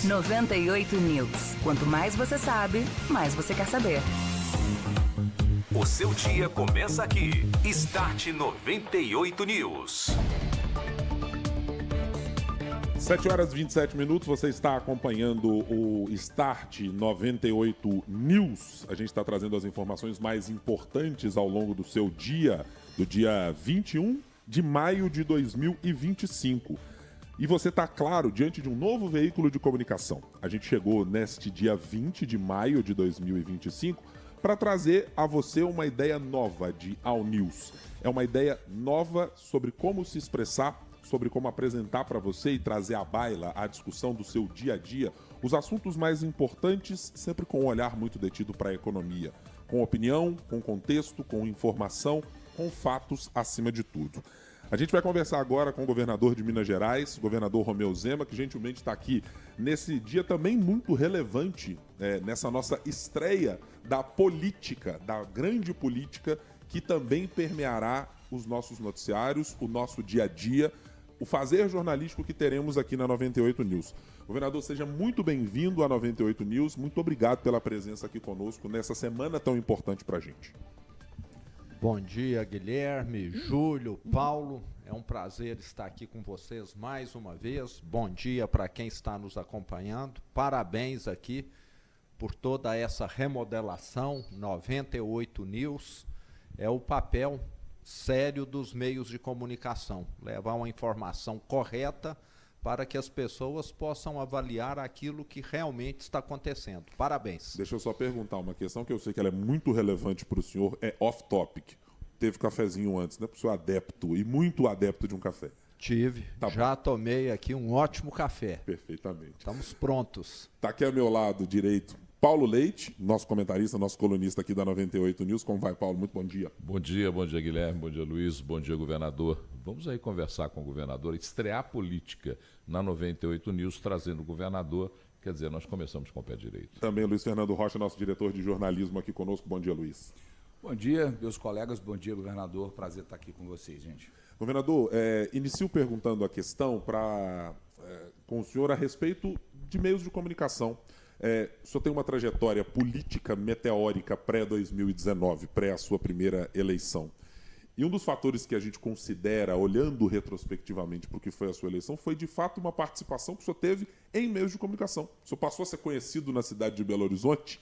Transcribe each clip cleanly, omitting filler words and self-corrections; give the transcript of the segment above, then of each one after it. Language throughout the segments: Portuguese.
98 News. Quanto mais você sabe, mais você quer saber. O seu dia começa aqui. Start 98 News. 7h27, você está acompanhando o Start 98 News. A gente está trazendo as informações mais importantes ao longo do seu dia, do dia 21 de maio de 2025. E você está, claro, diante de um novo veículo de comunicação. A gente chegou neste dia 20 de maio de 2025 para trazer a você uma ideia nova de All News. É uma ideia nova sobre como se expressar, sobre como apresentar para você e trazer à baila a discussão do seu dia a dia, os assuntos mais importantes, sempre com um olhar muito detido para a economia, com opinião, com contexto, com informação, com fatos acima de tudo. A gente vai conversar agora com o governador de Minas Gerais, governador Romeu Zema, que gentilmente está aqui nesse dia também muito relevante, nessa nossa estreia da política, da grande política, que também permeará os nossos noticiários, o nosso dia a dia, o fazer jornalístico que teremos aqui na 98 News. Governador, seja muito bem-vindo à 98 News. Muito obrigado pela presença aqui conosco nessa semana tão importante para a gente. Bom dia, Guilherme, Júlio, Paulo. É um prazer estar aqui com vocês mais uma vez. Bom dia para quem está nos acompanhando. Parabéns aqui por toda essa remodelação. 98 News é o papel sério dos meios de comunicação, levar uma informação correta para que as pessoas possam avaliar aquilo que realmente está acontecendo. Parabéns. Deixa eu só perguntar uma questão que eu sei que ela é muito relevante para o senhor, é off-topic. Teve cafezinho antes, né, para o senhor adepto, e muito adepto de um café. Tive, já tomei aqui um ótimo café. Perfeitamente. Estamos prontos. Está aqui ao meu lado direito Paulo Leite, nosso comentarista, nosso colunista aqui da 98 News. Como vai, Paulo? Muito bom dia. Bom dia, Guilherme, bom dia, Luiz, bom dia, governador. Vamos aí conversar com o governador, estrear política na 98 News, trazendo o governador. Quer dizer, nós começamos com o pé direito. Também Luiz Fernando Rocha, nosso diretor de jornalismo aqui conosco. Bom dia, Luiz. Bom dia, meus colegas. Bom dia, governador. Prazer estar aqui com vocês, gente. Governador, inicio perguntando a questão com o senhor a respeito de meios de comunicação. O senhor tem uma trajetória política meteórica pré-2019, pré a sua primeira eleição. E um dos fatores que a gente considera, olhando retrospectivamente para o que foi a sua eleição, foi de fato uma participação que o senhor teve em meios de comunicação. O senhor passou a ser conhecido na cidade de Belo Horizonte,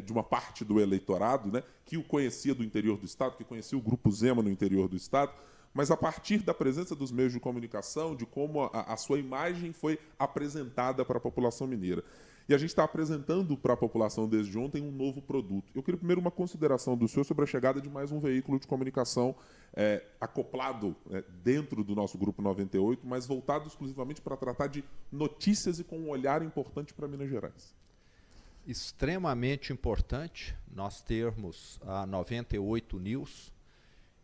de uma parte do eleitorado, né, que o conhecia do interior do Estado, que conhecia o Grupo Zema no interior do Estado, mas a partir da presença dos meios de comunicação, de como a sua imagem foi apresentada para a população mineira. E a gente está apresentando para a população desde ontem um novo produto. Eu queria primeiro uma consideração do senhor sobre a chegada de mais um veículo de comunicação acoplado dentro do nosso Grupo 98, mas voltado exclusivamente para tratar de notícias e com um olhar importante para Minas Gerais. Extremamente importante nós termos a 98 News.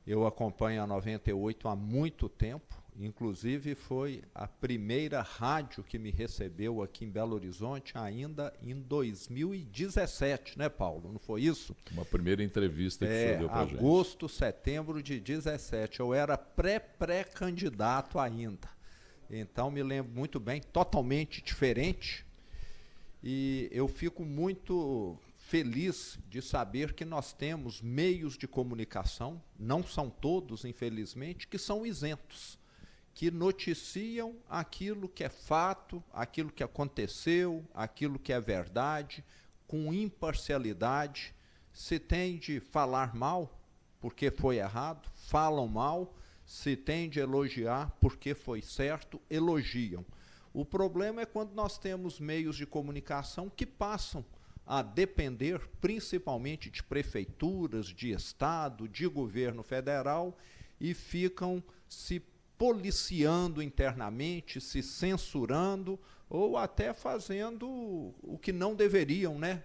Eu acompanho a 98 há muito tempo. Inclusive foi a primeira rádio que me recebeu aqui em Belo Horizonte ainda em 2017, né, Paulo? Não foi isso? Uma primeira entrevista que o senhor deu pra gente. Agosto, setembro de 17. Eu era pré-candidato ainda. Então me lembro muito bem, totalmente diferente. E eu fico muito feliz de saber que nós temos meios de comunicação, não são todos, infelizmente, que são isentos, que noticiam aquilo que é fato, aquilo que aconteceu, aquilo que é verdade, com imparcialidade. Se tem de falar mal, porque foi errado, falam mal. Se tem de elogiar, porque foi certo, elogiam. O problema é quando nós temos meios de comunicação que passam a depender principalmente de prefeituras, de Estado, de governo federal e ficam se policiando internamente, se censurando ou até fazendo o que não deveriam, né?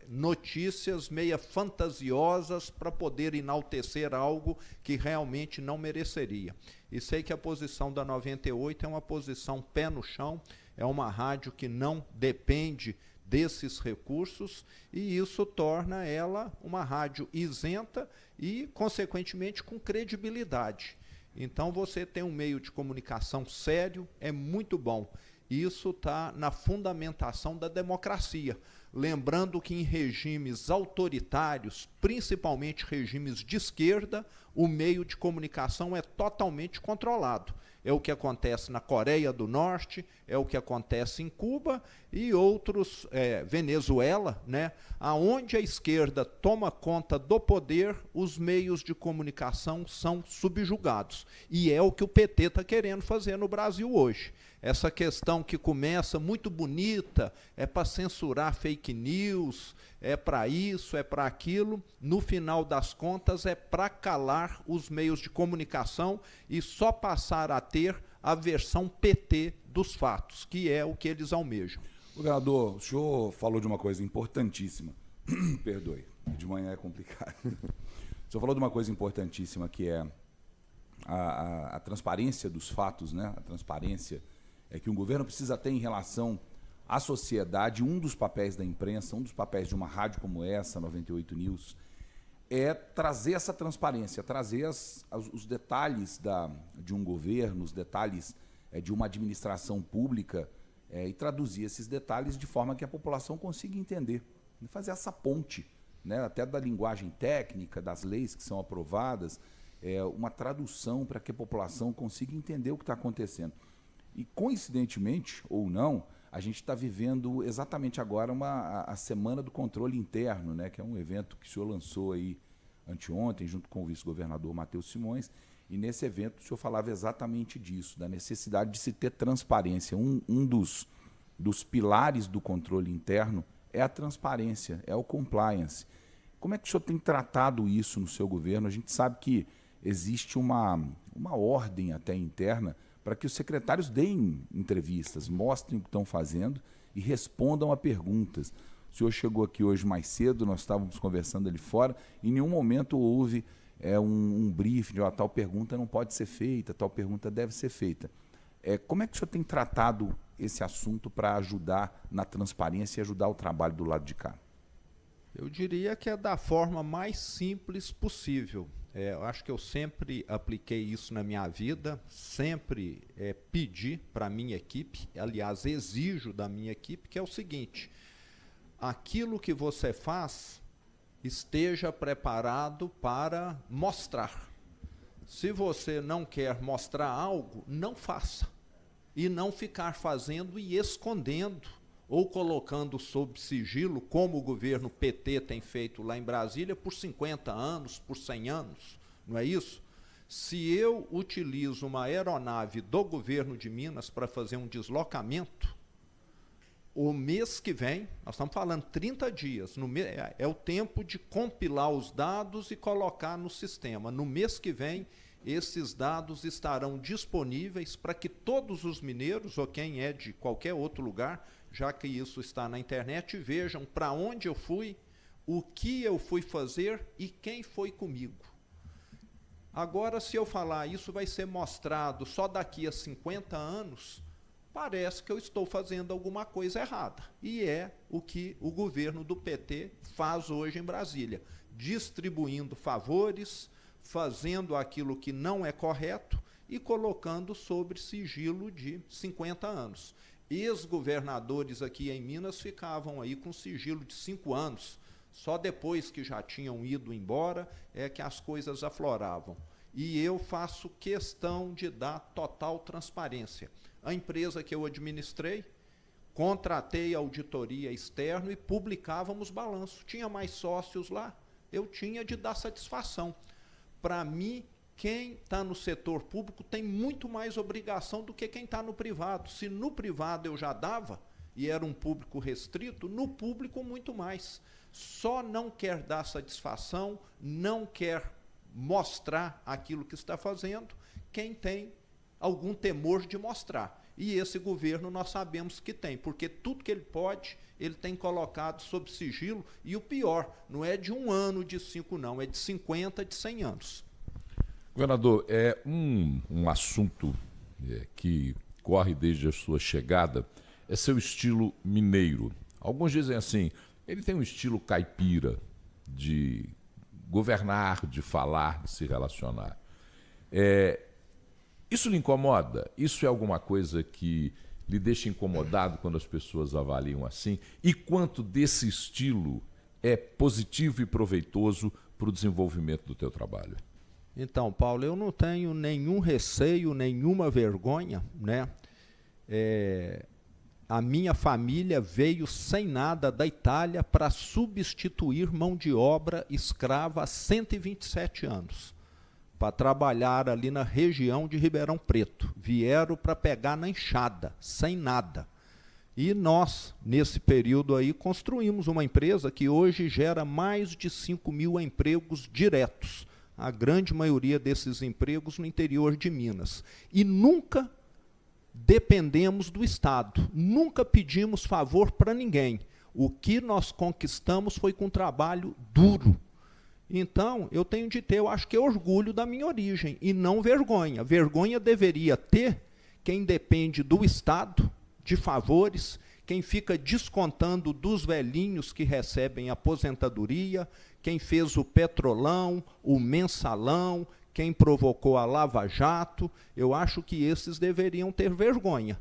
Notícias meia fantasiosas para poder enaltecer algo que realmente não mereceria. E sei que a posição da 98 é uma posição pé no chão, é uma rádio que não depende desses recursos e isso torna ela uma rádio isenta e, consequentemente, com credibilidade. Então, você tem um meio de comunicação sério, é muito bom. Isso está na fundamentação da democracia. Lembrando que em regimes autoritários, principalmente regimes de esquerda, o meio de comunicação é totalmente controlado. É o que acontece na Coreia do Norte, é o que acontece em Cuba e outros, Venezuela, né, aonde a esquerda toma conta do poder, os meios de comunicação são subjugados. E é o que o PT está querendo fazer no Brasil hoje. Essa questão que começa muito bonita, é para censurar fake news, é para isso, é para aquilo, no final das contas é para calar os meios de comunicação e só passar a ter a versão PT dos fatos, que é o que eles almejam. Governador, o senhor falou de uma coisa importantíssima. Perdoe, de manhã é complicado. O senhor falou de uma coisa importantíssima, que é a transparência dos fatos, né? A transparência é que um governo precisa ter em relação à sociedade. Um dos papéis da imprensa, um dos papéis de uma rádio como essa, 98 News, é trazer essa transparência, trazer os detalhes de um governo, os detalhes de uma administração pública, e traduzir esses detalhes de forma que a população consiga entender, fazer essa ponte, né, até da linguagem técnica, das leis que são aprovadas, uma tradução para que a população consiga entender o que está acontecendo. E, coincidentemente, ou não, a gente está vivendo exatamente agora a Semana do Controle Interno, né, que é um evento que o senhor lançou aí anteontem, junto com o vice-governador Matheus Simões, e nesse evento o senhor falava exatamente disso, da necessidade de se ter transparência. Um dos pilares do controle interno é a transparência, é o compliance. Como é que o senhor tem tratado isso no seu governo? A gente sabe que existe uma ordem até interna para que os secretários deem entrevistas, mostrem o que estão fazendo e respondam a perguntas. O senhor chegou aqui hoje mais cedo, nós estávamos conversando ali fora, em nenhum momento houve um briefing de tal pergunta não pode ser feita, tal pergunta deve ser feita. Como é que o senhor tem tratado esse assunto para ajudar na transparência e ajudar o trabalho do lado de cá? Eu diria que é da forma mais simples possível. Eu acho que eu sempre apliquei isso na minha vida, sempre pedi para a minha equipe, aliás, exijo da minha equipe, que é o seguinte: aquilo que você faz, esteja preparado para mostrar. Se você não quer mostrar algo, não faça. E não ficar fazendo e escondendo, ou colocando sob sigilo, como o governo PT tem feito lá em Brasília por 50 anos, por 100 anos, não é isso? Se eu utilizo uma aeronave do governo de Minas para fazer um deslocamento, o mês que vem, nós estamos falando 30 dias, é o tempo de compilar os dados e colocar no sistema. No mês que vem, esses dados estarão disponíveis para que todos os mineiros, ou quem é de qualquer outro lugar, já que isso está na internet, vejam para onde eu fui, o que eu fui fazer e quem foi comigo. Agora, se eu falar isso vai ser mostrado só daqui a 50 anos, parece que eu estou fazendo alguma coisa errada. E é o que o governo do PT faz hoje em Brasília, distribuindo favores, fazendo aquilo que não é correto e colocando sobre sigilo de 50 anos. Ex-governadores aqui em Minas ficavam aí com sigilo de 5 anos. Só depois que já tinham ido embora é que as coisas afloravam. E eu faço questão de dar total transparência. A empresa que eu administrei, contratei auditoria externa e publicávamos balanço. Tinha mais sócios lá, eu tinha de dar satisfação. Para mim, quem está no setor público tem muito mais obrigação do que quem está no privado. Se no privado eu já dava, e era um público restrito, no público muito mais. Só não quer dar satisfação, não quer mostrar aquilo que está fazendo, quem tem algum temor de mostrar. E esse governo nós sabemos que tem, porque tudo que ele pode, ele tem colocado sob sigilo, e o pior, não é de 1 ano, de 5 não, é de 50, de 100 anos. Governador, é um assunto que corre desde a sua chegada, é seu estilo mineiro. Alguns dizem assim, ele tem um estilo caipira de governar, de falar, de se relacionar. Isso lhe incomoda? Isso é alguma coisa que lhe deixa incomodado quando as pessoas avaliam assim? E quanto desse estilo é positivo e proveitoso para o desenvolvimento do teu trabalho? Então, Paulo, eu não tenho nenhum receio, nenhuma vergonha, né? A minha família veio sem nada da Itália para substituir mão de obra escrava há 127 anos, para trabalhar ali na região de Ribeirão Preto. Vieram para pegar na enxada, sem nada. E nós, nesse período aí, construímos uma empresa que hoje gera mais de 5.000 empregos diretos. A grande maioria desses empregos no interior de Minas. E nunca dependemos do Estado, nunca pedimos favor para ninguém. O que nós conquistamos foi com trabalho duro. Então, eu tenho de ter, eu acho que é orgulho da minha origem, e não vergonha. Vergonha deveria ter quem depende do Estado, de favores, quem fica descontando dos velhinhos que recebem aposentadoria, quem fez o Petrolão, o Mensalão, quem provocou a Lava Jato. Eu acho que esses deveriam ter vergonha.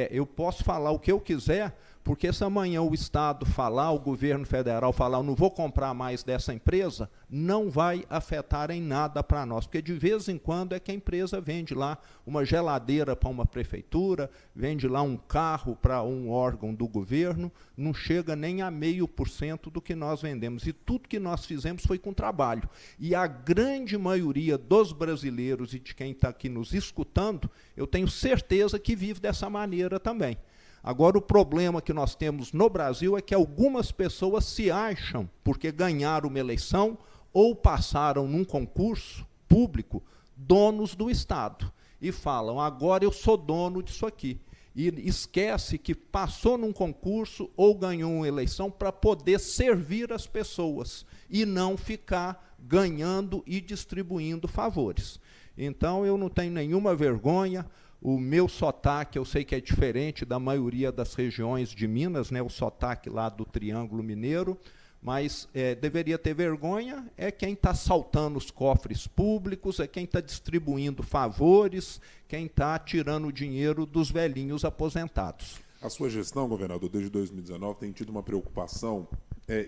Eu posso falar o que eu quiser, porque se amanhã o Estado falar, o governo federal falar, eu não vou comprar mais dessa empresa, não vai afetar em nada para nós, porque de vez em quando é que a empresa vende lá uma geladeira para uma prefeitura, vende lá um carro para um órgão do governo, não chega nem a 0,5% do que nós vendemos. E tudo que nós fizemos foi com trabalho. E a grande maioria dos brasileiros e de quem está aqui nos escutando, eu tenho certeza que vive dessa maneira também. Agora, o problema que nós temos no Brasil é que algumas pessoas se acham, porque ganharam uma eleição ou passaram num concurso público, donos do Estado. E falam, agora eu sou dono disso aqui. E esquece que passou num concurso ou ganhou uma eleição para poder servir as pessoas e não ficar ganhando e distribuindo favores. Então, eu não tenho nenhuma vergonha. O meu sotaque, eu sei que é diferente da maioria das regiões de Minas, né, o sotaque lá do Triângulo Mineiro, mas deveria ter vergonha é quem está saltando os cofres públicos, é quem está distribuindo favores, quem está tirando o dinheiro dos velhinhos aposentados. A sua gestão, governador, desde 2019, tem tido uma preocupação,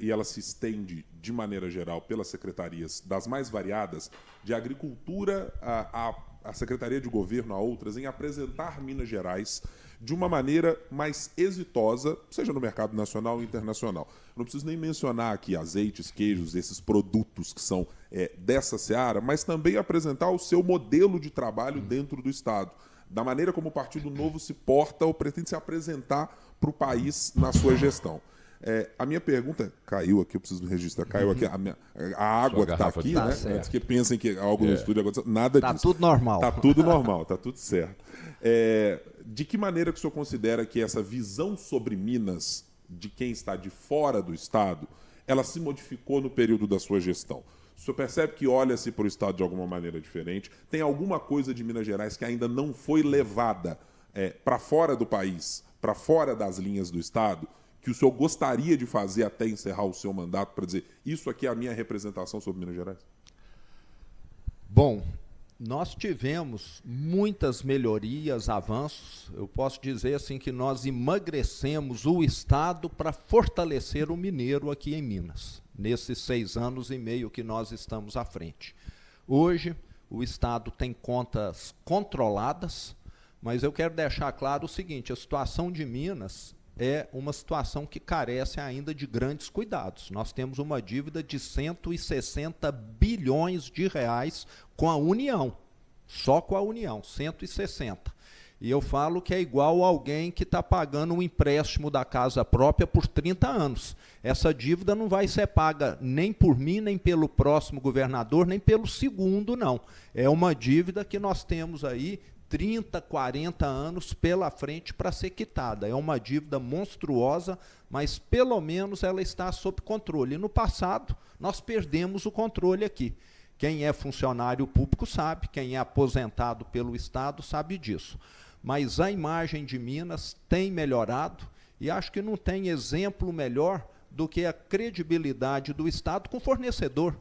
e ela se estende, de maneira geral, pelas secretarias das mais variadas, de agricultura a Secretaria de Governo a outras, em apresentar Minas Gerais de uma maneira mais exitosa, seja no mercado nacional ou internacional. Não preciso nem mencionar aqui azeites, queijos, esses produtos que são dessa seara, mas também apresentar o seu modelo de trabalho dentro do Estado, da maneira como o Partido Novo se porta ou pretende se apresentar para o país na sua gestão. A minha pergunta caiu aqui, eu preciso registrar, caiu aqui a água que está aqui, tá, né? certo. Antes que pensem que algo no estúdio aconteceu, nada disso. Está tudo normal. Está tudo normal, está tudo certo. De que maneira que o senhor considera que essa visão sobre Minas, de quem está de fora do Estado, ela se modificou no período da sua gestão? O senhor percebe que olha-se para o Estado de alguma maneira diferente? Tem alguma coisa de Minas Gerais que ainda não foi levada para fora do país, para fora das linhas do Estado, que o senhor gostaria de fazer até encerrar o seu mandato para dizer isso aqui é a minha representação sobre Minas Gerais? Bom, nós tivemos muitas melhorias, avanços. Eu posso dizer assim que nós emagrecemos o Estado para fortalecer o mineiro aqui em Minas, nesses 6 anos e meio que nós estamos à frente. Hoje, o Estado tem contas controladas, mas eu quero deixar claro o seguinte, a situação de Minas é uma situação que carece ainda de grandes cuidados. Nós temos uma dívida de 160 bilhões de reais com a União, só com a União, 160. E eu falo que é igual alguém que está pagando um empréstimo da casa própria por 30 anos. Essa dívida não vai ser paga nem por mim, nem pelo próximo governador, nem pelo segundo, não. É uma dívida que nós temos aí 30, 40 anos pela frente para ser quitada. É uma dívida monstruosa, mas pelo menos ela está sob controle. E no passado, nós perdemos o controle aqui. Quem é funcionário público sabe, quem é aposentado pelo Estado sabe disso. Mas a imagem de Minas tem melhorado e acho que não tem exemplo melhor do que a credibilidade do Estado com o fornecedor.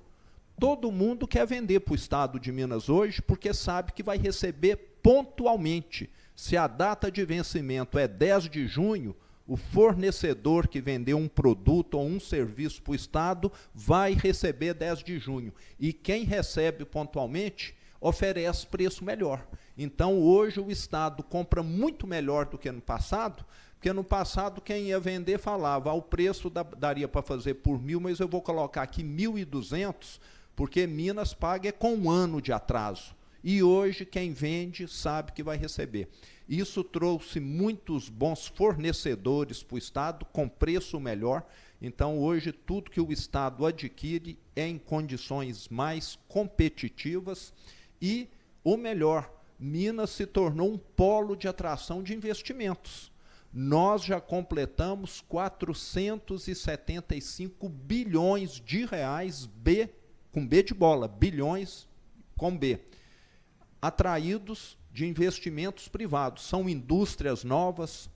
Todo mundo quer vender para o Estado de Minas hoje porque sabe que vai receber pontualmente, Se a data de vencimento é 10 de junho, o fornecedor que vendeu um produto ou um serviço para o Estado vai receber 10 de junho. E quem recebe pontualmente oferece preço melhor. Então, hoje, o Estado compra muito melhor do que no passado, porque no passado quem ia vender falava, o preço daria para fazer por 1.000, mas eu vou colocar aqui 1.200, porque Minas paga com um ano de atraso. E hoje quem vende sabe que vai receber. Isso trouxe muitos bons fornecedores para o Estado, com preço melhor. Então, hoje, tudo que o Estado adquire é em condições mais competitivas. E, o melhor, Minas se tornou um polo de atração de investimentos. Nós já completamos 475 bilhões de reais, com B de bola, bilhões com B, atraídos de investimentos privados. São indústrias novas,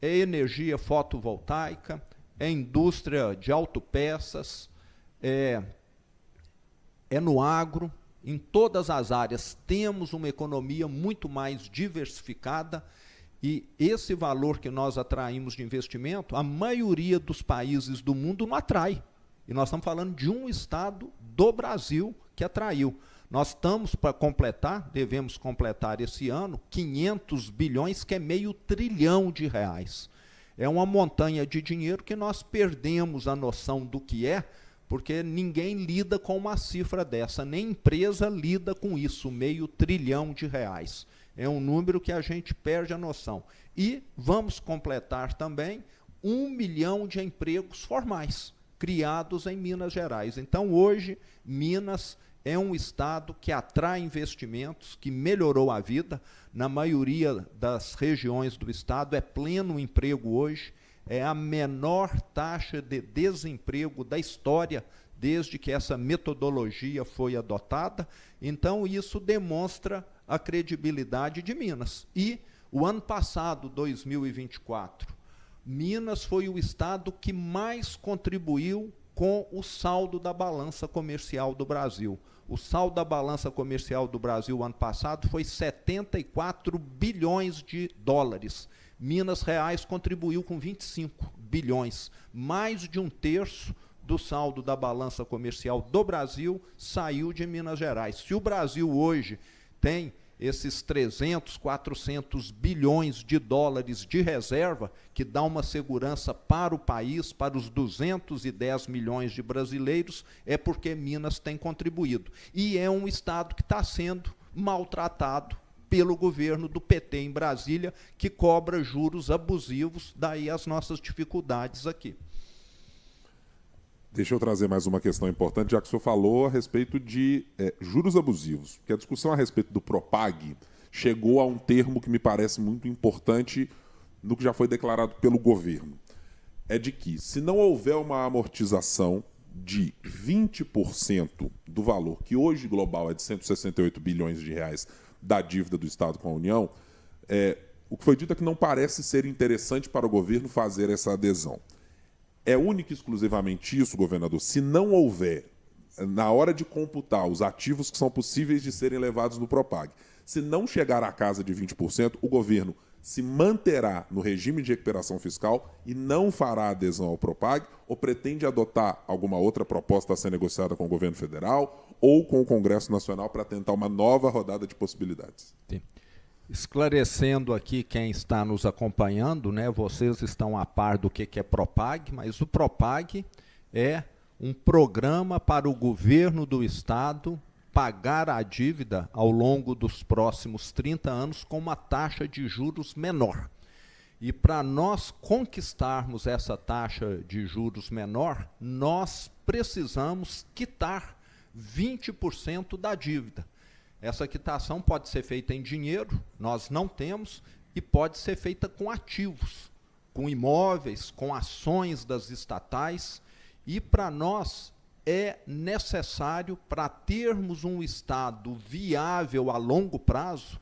é energia fotovoltaica, é indústria de autopeças, é no agro. Em todas as áreas temos uma economia muito mais diversificada, e esse valor que nós atraímos de investimento, a maioria dos países do mundo não atrai. E nós estamos falando de um estado do Brasil que atraiu. Nós estamos para completar, devemos completar esse ano, 500 bilhões, que é meio trilhão de reais. É uma montanha de dinheiro que nós perdemos a noção do que é, porque ninguém lida com uma cifra dessa, nem empresa lida com isso, meio trilhão de reais. É um número que a gente perde a noção. E vamos completar também 1 milhão de empregos formais, criados em Minas Gerais. Então, hoje, Minas é um estado que atrai investimentos, que melhorou a vida. Na maioria das regiões do estado é pleno emprego hoje, é a menor taxa de desemprego da história desde que essa metodologia foi adotada. Então, isso demonstra a credibilidade de Minas. E o ano passado, 2024, Minas foi o estado que mais contribuiu com o saldo da balança comercial do Brasil. O saldo da balança comercial do Brasil ano passado foi 74 bilhões de dólares. Minas Reais contribuiu com 25 bilhões. Mais de 1/3 do saldo da balança comercial do Brasil saiu de Minas Gerais. Se o Brasil hoje tem esses 300, 400 bilhões de dólares de reserva, que dá uma segurança para o país, para os 210 milhões de brasileiros, é porque Minas tem contribuído. E é um estado que está sendo maltratado pelo governo do PT em Brasília, que cobra juros abusivos, daí as nossas dificuldades aqui. Deixa eu trazer mais uma questão importante, já que o senhor falou a respeito de juros abusivos, porque a discussão a respeito do Propag chegou a um termo que me parece muito importante no que já foi declarado pelo governo. É de que, se não houver uma amortização de 20% do valor, que hoje global é de 168 bilhões de reais da dívida do Estado com a União, o que foi dito é que não parece ser interessante para o governo fazer essa adesão. É único e exclusivamente isso, governador, se não houver, na hora de computar os ativos que são possíveis de serem levados no Propag, se não chegar à casa de 20%, o governo se manterá no regime de recuperação fiscal e não fará adesão ao Propag, ou pretende adotar alguma outra proposta a ser negociada com o governo federal ou com o Congresso Nacional para tentar uma nova rodada de possibilidades? Sim. Esclarecendo aqui quem está nos acompanhando, né, vocês estão a par do que é Propag, mas o Propag é um programa para o governo do Estado pagar a dívida ao longo dos próximos 30 anos com uma taxa de juros menor. E para nós conquistarmos essa taxa de juros menor, nós precisamos quitar 20% da dívida. Essa quitação pode ser feita em dinheiro, nós não temos, e pode ser feita com ativos, com imóveis, com ações das estatais. E para nós é necessário, para termos um Estado viável a longo prazo,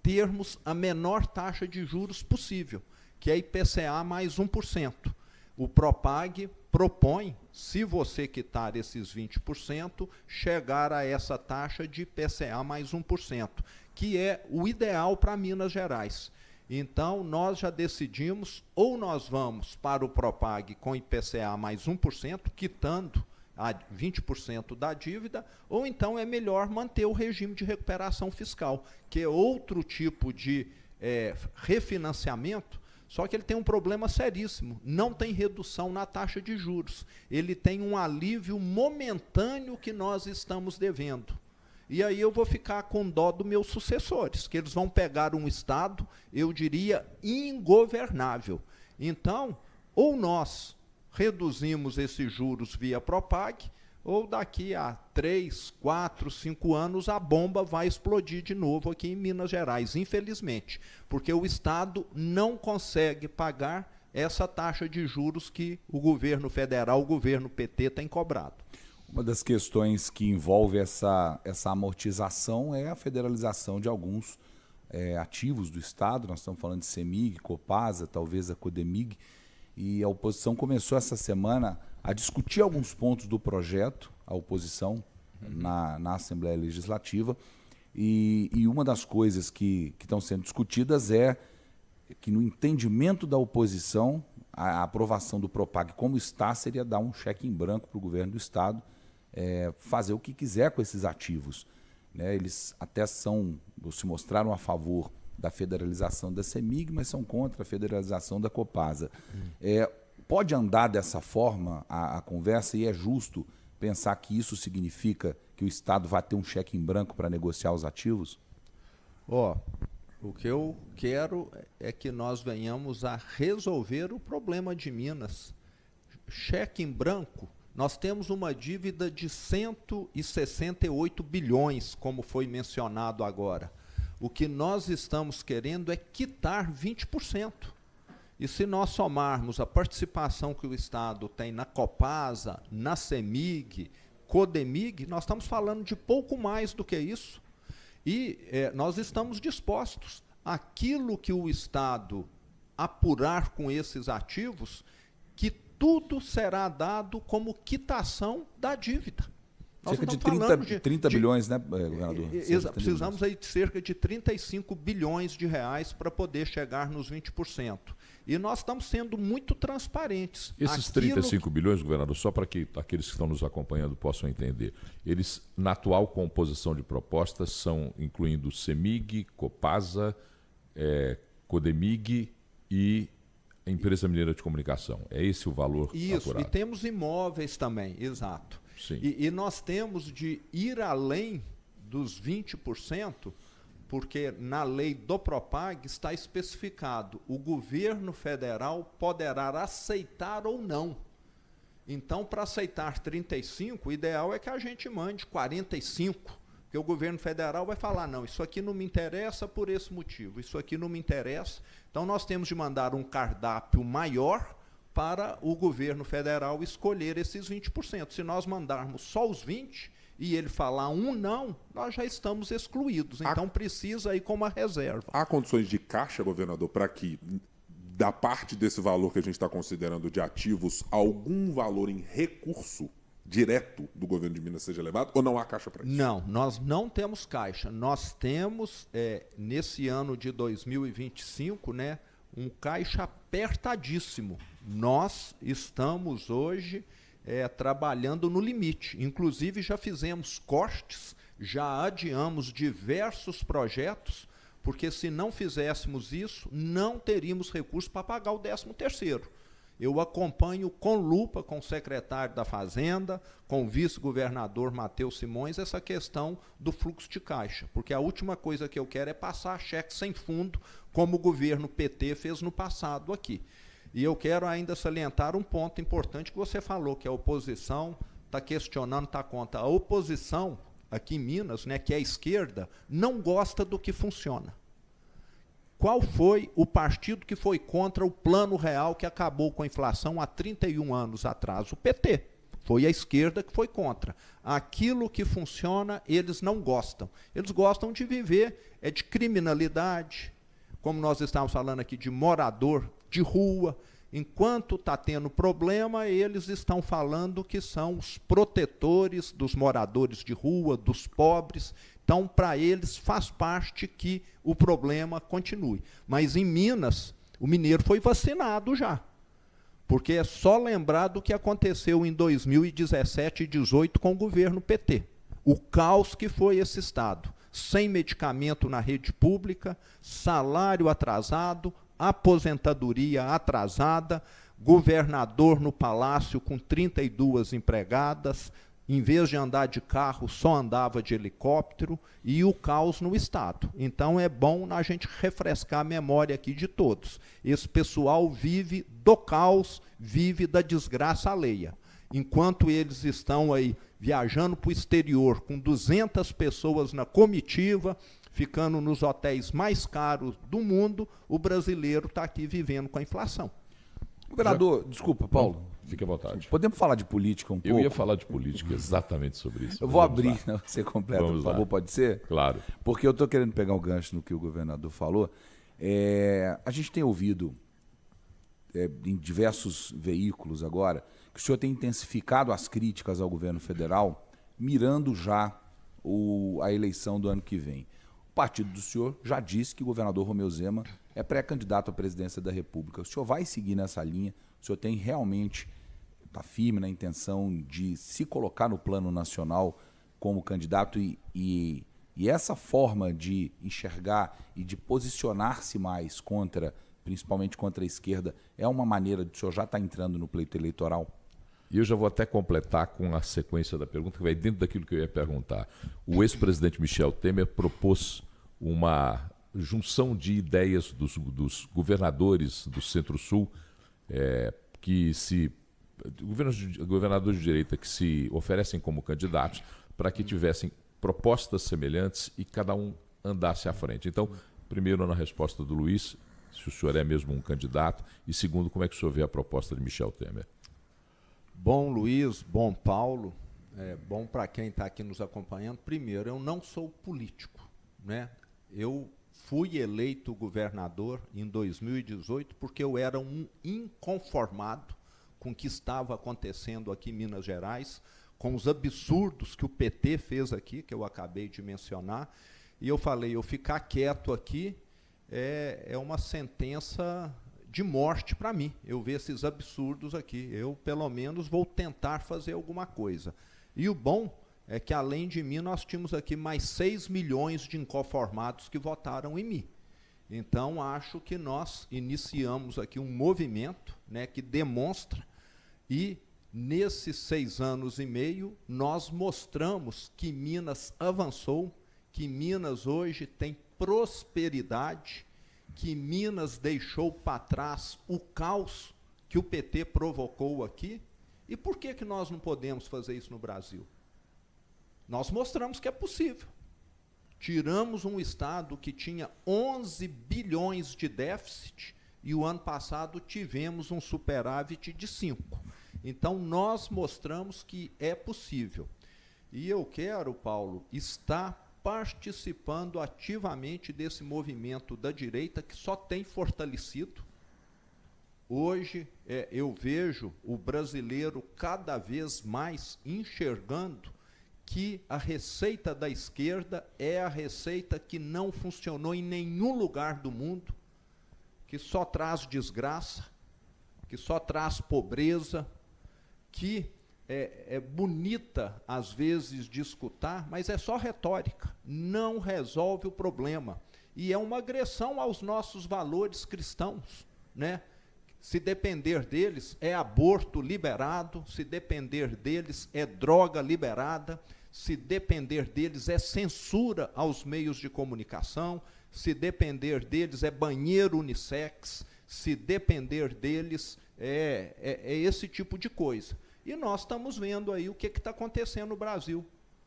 termos a menor taxa de juros possível, que é IPCA mais 1%. O Propag propõe, se você quitar esses 20%, chegar a essa taxa de IPCA mais 1%, que é o ideal para Minas Gerais. Então, nós já decidimos, ou nós vamos para o Propag com IPCA mais 1%, quitando a 20% da dívida, ou então é melhor manter o regime de recuperação fiscal, que é outro tipo de refinanciamento, só que ele tem um problema seríssimo, não tem redução na taxa de juros, ele tem um alívio momentâneo que nós estamos devendo. E aí eu vou ficar com dó dos meus sucessores, que eles vão pegar um Estado, eu diria, ingovernável. Então, ou nós reduzimos esses juros via Propag, ou daqui a 3, 4, 5 anos a bomba vai explodir de novo aqui em Minas Gerais, infelizmente, porque o Estado não consegue pagar essa taxa de juros que o governo federal, o governo PT tem cobrado. Uma das questões que envolve essa amortização é a federalização de alguns ativos do Estado. Nós estamos falando de CEMIG, Copasa, talvez a Codemig, e a oposição começou essa semana a discutir alguns pontos do projeto, a oposição na Assembleia Legislativa, e uma das coisas que estão sendo discutidas é que, no entendimento da oposição, a aprovação do Propag como está seria dar um cheque em branco para o governo do Estado, fazer o que quiser com esses ativos. Né? Eles até se mostraram a favor da federalização da CEMIG, mas são contra a federalização da Copasa. Pode andar dessa forma a conversa, e é justo pensar que isso significa que o Estado vai ter um cheque em branco para negociar os ativos? O que eu quero é que nós venhamos a resolver o problema de Minas. Cheque em branco, nós temos uma dívida de 168 bilhões, como foi mencionado agora. O que nós estamos querendo é quitar 20%. E se nós somarmos a participação que o Estado tem na Copasa, na CEMIG, Codemig, nós estamos falando de pouco mais do que isso. E nós estamos dispostos, aquilo que o Estado apurar com esses ativos, que tudo será dado como quitação da dívida. Nós cerca de 30 bilhões, né, governador? Precisamos aí de cerca de 35 bilhões de reais para poder chegar nos 20%. E nós estamos sendo muito transparentes. Esses 35 bilhões, governador, só para que aqueles que estão nos acompanhando possam entender, eles, na atual composição de propostas, são incluindo CEMIG, Copasa, Codemig e a Empresa Mineira de Comunicação. É esse o valor Isso, apurado? E temos imóveis também, exato. Sim. E nós temos de ir além dos 20%, porque na lei do Propag está especificado, o governo federal poderá aceitar ou não. Então, para aceitar 35, o ideal é que a gente mande 45, porque o governo federal vai falar, não, isso aqui não me interessa por esse motivo, isso aqui não me interessa. Então, nós temos de mandar um cardápio maior para o governo federal escolher esses 20%. Se nós mandarmos só os 20% e ele falar um não, nós já estamos excluídos. Então precisa ir com uma reserva. Há condições de caixa, governador, para que, da parte desse valor que a gente está considerando de ativos, algum valor em recurso direto do governo de Minas seja levado, ou não há caixa para isso? Não, nós não temos caixa. Nós temos, nesse ano de 2025, né, um caixa apertadíssimo. Nós estamos hoje trabalhando no limite. Inclusive, já fizemos cortes, já adiamos diversos projetos, porque se não fizéssemos isso, não teríamos recursos para pagar o 13º. Eu acompanho com lupa com o secretário da Fazenda, com o vice-governador Matheus Simões, essa questão do fluxo de caixa, porque a última coisa que eu quero é passar cheque sem fundo, como o governo PT fez no passado aqui. E eu quero ainda salientar um ponto importante que você falou, que a oposição está questionando, está contra. A oposição, aqui em Minas, né, que é a esquerda, não gosta do que funciona. Qual foi o partido que foi contra o Plano Real que acabou com a inflação há 31 anos atrás? O PT. Foi a esquerda que foi contra. Aquilo que funciona, eles não gostam. Eles gostam de viver, de criminalidade, como nós estávamos falando aqui, de morador de rua. Enquanto está tendo problema, eles estão falando que são os protetores dos moradores de rua, dos pobres. Então, para eles, faz parte que o problema continue. Mas em Minas, o mineiro foi vacinado já. Porque é só lembrar do que aconteceu em 2017 e 2018 com o governo PT. O caos que foi esse estado. Sem medicamento na rede pública, salário atrasado, aposentadoria atrasada, governador no palácio com 32 empregadas, em vez de andar de carro, só andava de helicóptero, e o caos no estado. Então é bom a gente refrescar a memória aqui de todos. Esse pessoal vive do caos, vive da desgraça alheia. Enquanto eles estão aí viajando para o exterior com 200 pessoas na comitiva, ficando nos hotéis mais caros do mundo, o brasileiro está aqui vivendo com a inflação. Governador, desculpa, Paulo. Fique à vontade. Podemos falar de política um pouco? Eu ia falar de política exatamente sobre isso. Eu vou abrir, né, você completa, por favor, pode ser? Claro. Porque eu estou querendo pegar um gancho no que o governador falou. A gente tem ouvido em diversos veículos agora que o senhor tem intensificado as críticas ao governo federal, mirando já a eleição do ano que vem. O partido do senhor já disse que o governador Romeu Zema é pré-candidato à presidência da República. O senhor vai seguir nessa linha? O senhor tem realmente, está firme na intenção de se colocar no plano nacional como candidato e essa forma de enxergar e de posicionar-se mais principalmente contra a esquerda, é uma maneira de o senhor já estar entrando no pleito eleitoral? E eu já vou até completar com a sequência da pergunta, que vai dentro daquilo que eu ia perguntar. O ex-presidente Michel Temer propôs uma junção de ideias dos governadores do Centro-Sul, governadores de direita que se oferecem como candidatos para que tivessem propostas semelhantes e cada um andasse à frente. Então, primeiro, na resposta do Luiz, se o senhor é mesmo um candidato, e segundo, como é que o senhor vê a proposta de Michel Temer? Bom, Luiz, bom, Paulo, bom para quem está aqui nos acompanhando. Primeiro, eu não sou político, né? Eu fui eleito governador em 2018 porque eu era um inconformado com o que estava acontecendo aqui em Minas Gerais, com os absurdos que o PT fez aqui, que eu acabei de mencionar, e eu falei, eu ficar quieto aqui é uma sentença de morte para mim. Eu ver esses absurdos aqui, eu pelo menos vou tentar fazer alguma coisa. E o bom é que, além de mim, nós tínhamos aqui mais 6 milhões de inconformados que votaram em mim. Então, acho que nós iniciamos aqui um movimento, né, que demonstra, e nesses 6 anos e meio, nós mostramos que Minas avançou, que Minas hoje tem prosperidade, que Minas deixou para trás o caos que o PT provocou aqui. E por que nós não podemos fazer isso no Brasil? Nós mostramos que é possível. Tiramos um estado que tinha 11 bilhões de déficit e o ano passado tivemos um superávit de 5. Então, nós mostramos que é possível. E eu quero, Paulo, estar participando ativamente desse movimento da direita que só tem fortalecido. Hoje, eu vejo o brasileiro cada vez mais enxergando que a receita da esquerda é a receita que não funcionou em nenhum lugar do mundo, que só traz desgraça, que só traz pobreza, que é bonita, às vezes, de escutar, mas é só retórica, não resolve o problema. E é uma agressão aos nossos valores cristãos, né? Se depender deles, é aborto liberado, se depender deles, é droga liberada, se depender deles, é censura aos meios de comunicação, se depender deles, é banheiro unissex, se depender deles, é esse tipo de coisa. E nós estamos vendo aí o que está acontecendo no Brasil.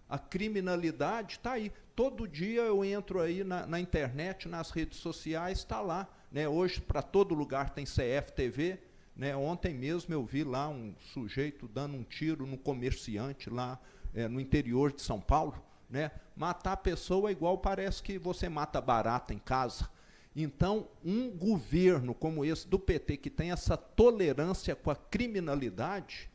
A criminalidade está aí. Todo dia eu entro aí na internet, nas redes sociais, está lá. Né? Hoje, para todo lugar, tem CFTV. Né? Ontem mesmo eu vi lá um sujeito dando um tiro no comerciante lá no interior de São Paulo. Né? Matar a pessoa é igual parece que você mata barata em casa. Então, um governo como esse do PT, que tem essa tolerância com a criminalidade,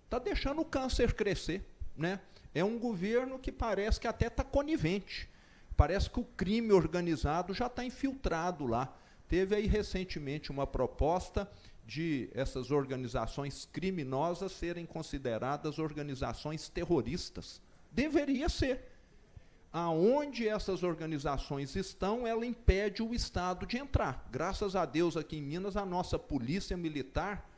está deixando o câncer crescer, né? É um governo que parece que até está conivente. Parece que o crime organizado já está infiltrado lá. Teve aí recentemente uma proposta de essas organizações criminosas serem consideradas organizações terroristas. Deveria ser. Aonde essas organizações estão, ela impede o Estado de entrar. Graças a Deus, aqui em Minas, a nossa polícia militar,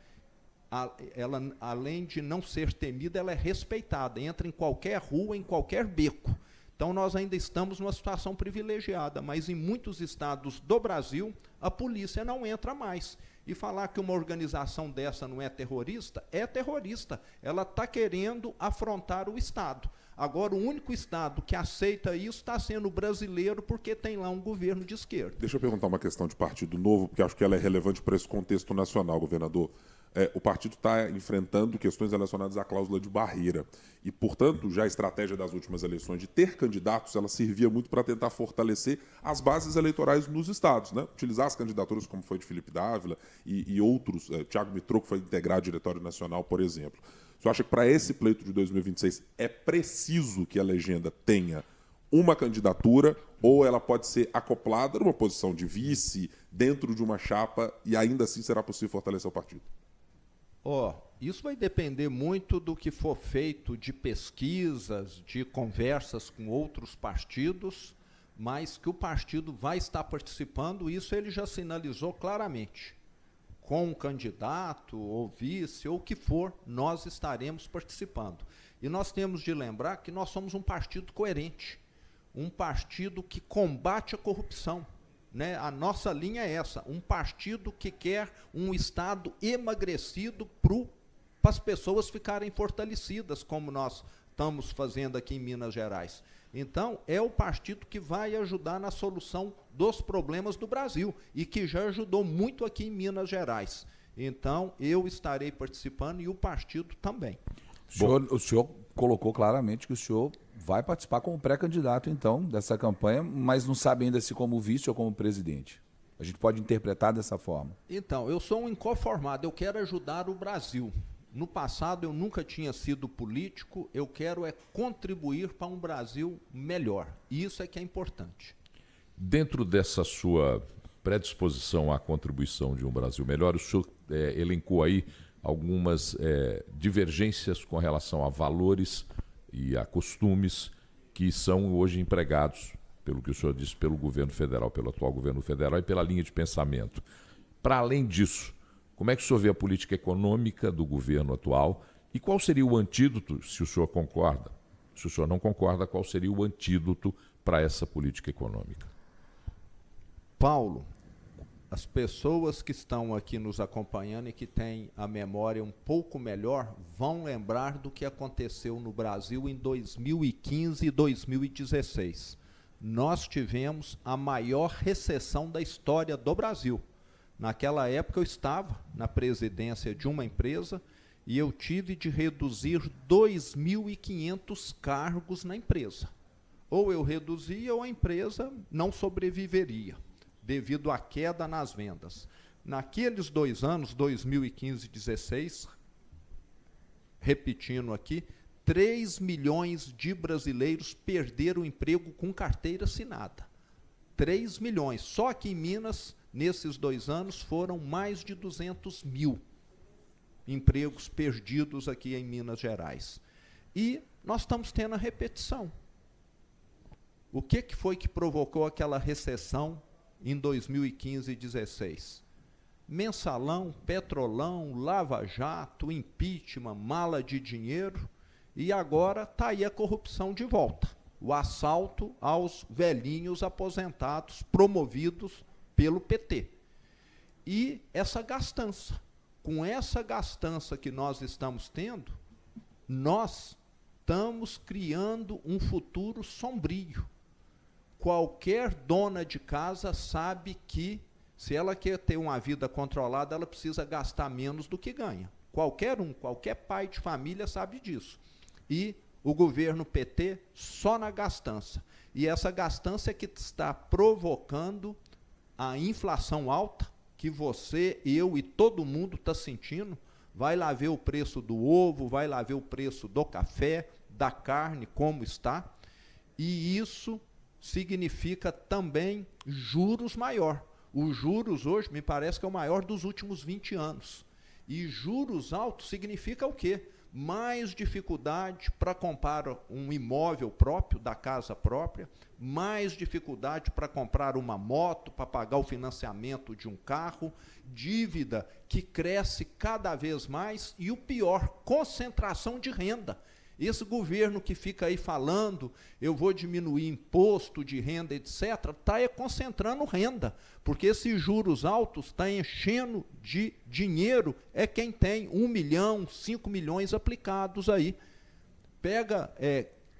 ela, além de não ser temida, ela é respeitada. Entra em qualquer rua, em qualquer beco. Então, nós ainda estamos numa situação privilegiada, mas em muitos estados do Brasil, a polícia não entra mais. E falar que uma organização dessa não é terrorista, é terrorista. Ela está querendo afrontar o Estado. Agora, o único Estado que aceita isso está sendo o brasileiro, porque tem lá um governo de esquerda. Deixa eu perguntar uma questão de Partido Novo, porque acho que ela é relevante para esse contexto nacional, governador. O partido está enfrentando questões relacionadas à cláusula de barreira. E, portanto, já a estratégia das últimas eleições de ter candidatos, ela servia muito para tentar fortalecer as bases eleitorais nos estados, né? Utilizar as candidaturas como foi de Felipe Dávila e outros, Thiago Mitrô, que foi integrar o Diretório Nacional, por exemplo. O senhor acha que para esse pleito de 2026 é preciso que a legenda tenha uma candidatura ou ela pode ser acoplada numa posição de vice dentro de uma chapa e ainda assim será possível fortalecer o partido? Isso vai depender muito do que for feito de pesquisas, de conversas com outros partidos, mas que o partido vai estar participando, isso ele já sinalizou claramente. Com um candidato, ou vice, ou o que for, nós estaremos participando. E nós temos de lembrar que nós somos um partido coerente, um partido que combate a corrupção. Né? A nossa linha é essa, um partido que quer um Estado emagrecido para as pessoas ficarem fortalecidas, como nós estamos fazendo aqui em Minas Gerais. Então, é o partido que vai ajudar na solução dos problemas do Brasil e que já ajudou muito aqui em Minas Gerais. Então, eu estarei participando e o partido também. O senhor colocou claramente que o senhor vai participar como pré-candidato, então, dessa campanha, mas não sabe ainda se como vice ou como presidente. A gente pode interpretar dessa forma. Então, eu sou um inconformado, eu quero ajudar o Brasil. No passado, eu nunca tinha sido político, eu quero contribuir para um Brasil melhor. E isso é que é importante. Dentro dessa sua predisposição à contribuição de um Brasil melhor, o senhor elencou aí algumas divergências com relação a valores e a costumes que são hoje empregados, pelo que o senhor disse, pelo governo federal, pelo atual governo federal e pela linha de pensamento. Para além disso, como é que o senhor vê a política econômica do governo atual e qual seria o antídoto, se o senhor concorda? Se o senhor não concorda, qual seria o antídoto para essa política econômica? Paulo, as pessoas que estão aqui nos acompanhando e que têm a memória um pouco melhor vão lembrar do que aconteceu no Brasil em 2015 e 2016. Nós tivemos a maior recessão da história do Brasil. Naquela época eu estava na presidência de uma empresa e eu tive de reduzir 2.500 cargos na empresa. Ou eu reduzia ou a empresa não sobreviveria, devido à queda nas vendas. Naqueles 2 anos, 2015 e 2016, repetindo aqui, 3 milhões de brasileiros perderam o emprego com carteira assinada. 3 milhões. Só aqui em Minas, nesses 2 anos, foram mais de 200 mil empregos perdidos aqui em Minas Gerais. E nós estamos tendo a repetição. O que foi que provocou aquela recessão em 2015 e 2016? Mensalão, Petrolão, Lava Jato, impeachment, mala de dinheiro, e agora está aí a corrupção de volta. O assalto aos velhinhos aposentados promovidos pelo PT. E essa gastança. Com essa gastança que nós estamos tendo, nós estamos criando um futuro sombrio. Qualquer dona de casa sabe que, se ela quer ter uma vida controlada, ela precisa gastar menos do que ganha. Qualquer pai de família sabe disso. E o governo PT só na gastança. E essa gastança é que está provocando a inflação alta, que você, eu e todo mundo está sentindo. Vai lá ver o preço do ovo, vai lá ver o preço do café, da carne, como está. E isso significa também juros maior. Os juros hoje me parece que é o maior dos últimos 20 anos. E juros altos significa o quê? Mais dificuldade para comprar um imóvel próprio, da casa própria, mais dificuldade para comprar uma moto, para pagar o financiamento de um carro, dívida que cresce cada vez mais e o pior, concentração de renda. Esse governo que fica aí falando, eu vou diminuir imposto de renda, etc., está concentrando renda, porque esses juros altos está enchendo de dinheiro, é quem tem 1 milhão, 5 milhões aplicados aí. Pega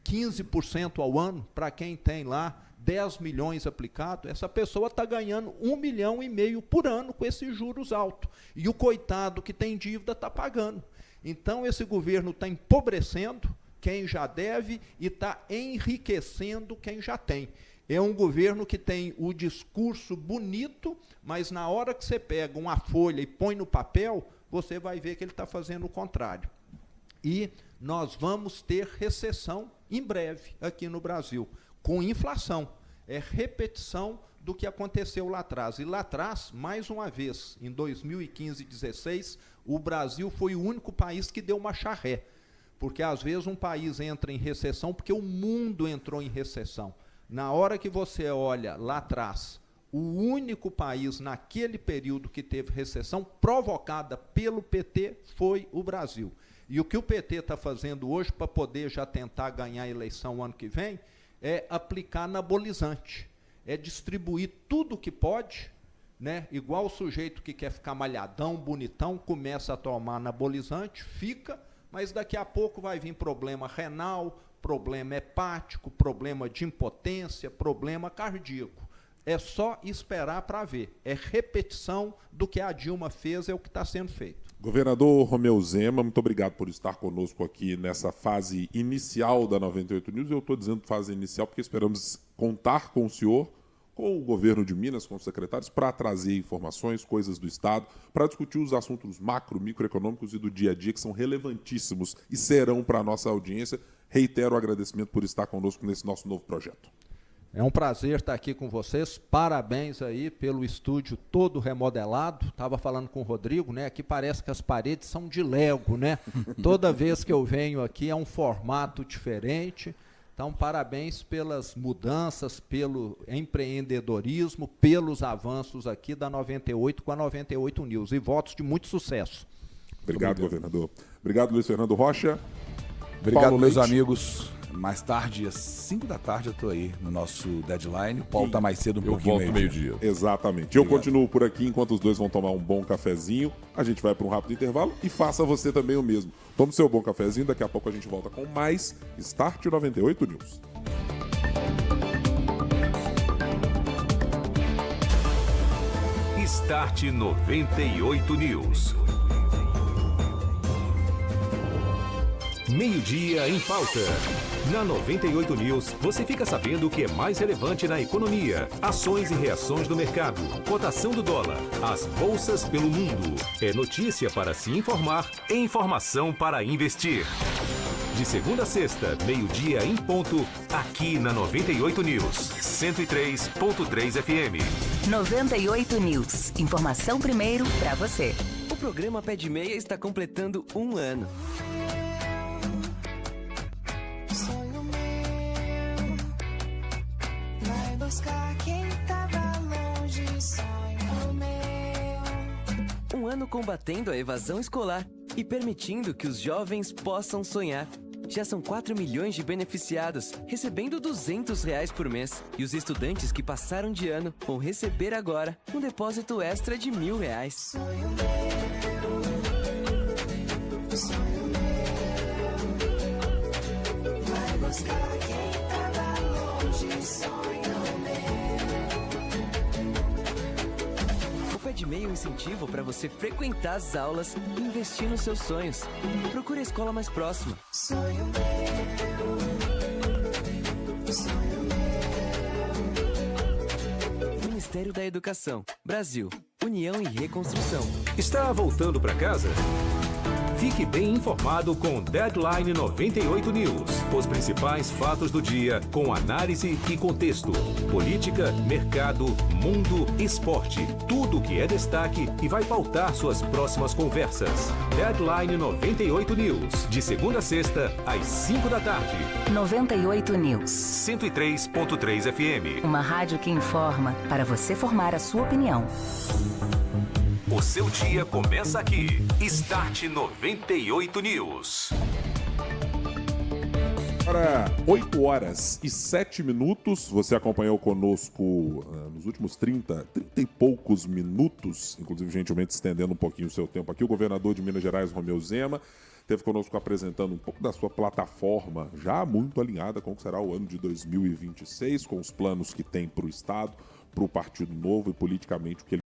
15% ao ano, para quem tem lá 10 milhões aplicados, essa pessoa está ganhando 1,5 milhão por ano com esses juros altos. E o coitado que tem dívida está pagando. Então, esse governo está empobrecendo quem já deve e está enriquecendo quem já tem. É um governo que tem o discurso bonito, mas na hora que você pega uma folha e põe no papel, você vai ver que ele está fazendo o contrário. E nós vamos ter recessão em breve aqui no Brasil, com inflação. É repetição do que aconteceu lá atrás. E lá atrás, mais uma vez, em 2015 e 2016, o Brasil foi o único país que deu uma charré. Porque, às vezes, um país entra em recessão porque o mundo entrou em recessão. Na hora que você olha lá atrás, o único país naquele período que teve recessão provocada pelo PT foi o Brasil. E o que o PT está fazendo hoje para poder já tentar ganhar a eleição ano que vem é aplicar anabolizante. É distribuir tudo que pode, né? Igual o sujeito que quer ficar malhadão, bonitão, começa a tomar anabolizante, fica, mas daqui a pouco vai vir problema renal, problema hepático, problema de impotência, problema cardíaco. É só esperar para ver. É repetição do que a Dilma fez, é o que está sendo feito. Governador Romeu Zema, muito obrigado por estar conosco aqui nessa fase inicial da 98 News. Eu estou dizendo fase inicial porque esperamos contar com o senhor, com o governo de Minas, com os secretários, para trazer informações, coisas do Estado, para discutir os assuntos macro, microeconômicos e do dia a dia, que são relevantíssimos e serão para a nossa audiência. Reitero o agradecimento por estar conosco nesse nosso novo projeto. É um prazer estar aqui com vocês. Parabéns aí pelo estúdio todo remodelado. Estava falando com o Rodrigo, né? Aqui parece que as paredes são de Lego, né? Toda vez que eu venho aqui é um formato diferente. Então, parabéns pelas mudanças, pelo empreendedorismo, pelos avanços aqui da 98 com a 98 News. E votos de muito sucesso. Obrigado, governador. Obrigado, Luiz Fernando Rocha. Obrigado, Paulo meus Leite. amigos. Mais tarde, às 5 da tarde, eu estou aí no nosso deadline. O Paulo está mais cedo um pouquinho. Eu volto meio-dia. Exatamente. Eu continuo por aqui enquanto os dois vão tomar um bom cafezinho. A gente vai para um rápido intervalo e faça você também o mesmo. Tome seu bom cafezinho, daqui a pouco a gente volta com mais Start 98 News. Start 98 News. Meio-dia em pauta. Na 98 News, você fica sabendo o que é mais relevante na economia, ações e reações do mercado, cotação do dólar, as bolsas pelo mundo. É notícia para se informar e informação para investir. De segunda a sexta, meio-dia em ponto, aqui na 98 News, 103.3 FM. 98 News. Informação primeiro pra você. O programa Pé de Meia está completando 1 ano. Sonho meu, vai buscar quem tava longe, sonho meu. 1 ano combatendo a evasão escolar e permitindo que os jovens possam sonhar. Já são 4 milhões de beneficiados, recebendo R$200 por mês. E os estudantes que passaram de ano vão receber agora um depósito extra de R$1.000. Sonho meu, sonho meu, vai buscar quem tava longe, sonho meu. O Pé de Meia é um incentivo para você frequentar as aulas e investir nos seus sonhos. Procure a escola mais próxima. Sonho meu, sonho meu. Ministério da Educação. Brasil, União e Reconstrução. Está voltando para casa? Fique bem informado com Deadline 98 News. Os principais fatos do dia com análise e contexto. Política, mercado, mundo, esporte. Tudo o que é destaque e vai pautar suas próximas conversas. Deadline 98 News. De segunda a sexta, às 5 da tarde. 98 News. 103.3 FM. Uma rádio que informa para você formar a sua opinião. O seu dia começa aqui. Start 98 News. Para 8 horas e 7 minutos, você acompanhou conosco nos últimos 30 e poucos minutos, inclusive gentilmente estendendo um pouquinho o seu tempo aqui, o governador de Minas Gerais, Romeu Zema, esteve conosco apresentando um pouco da sua plataforma, já muito alinhada com o que será o ano de 2026, com os planos que tem para o Estado, para o Partido Novo e politicamente o que ele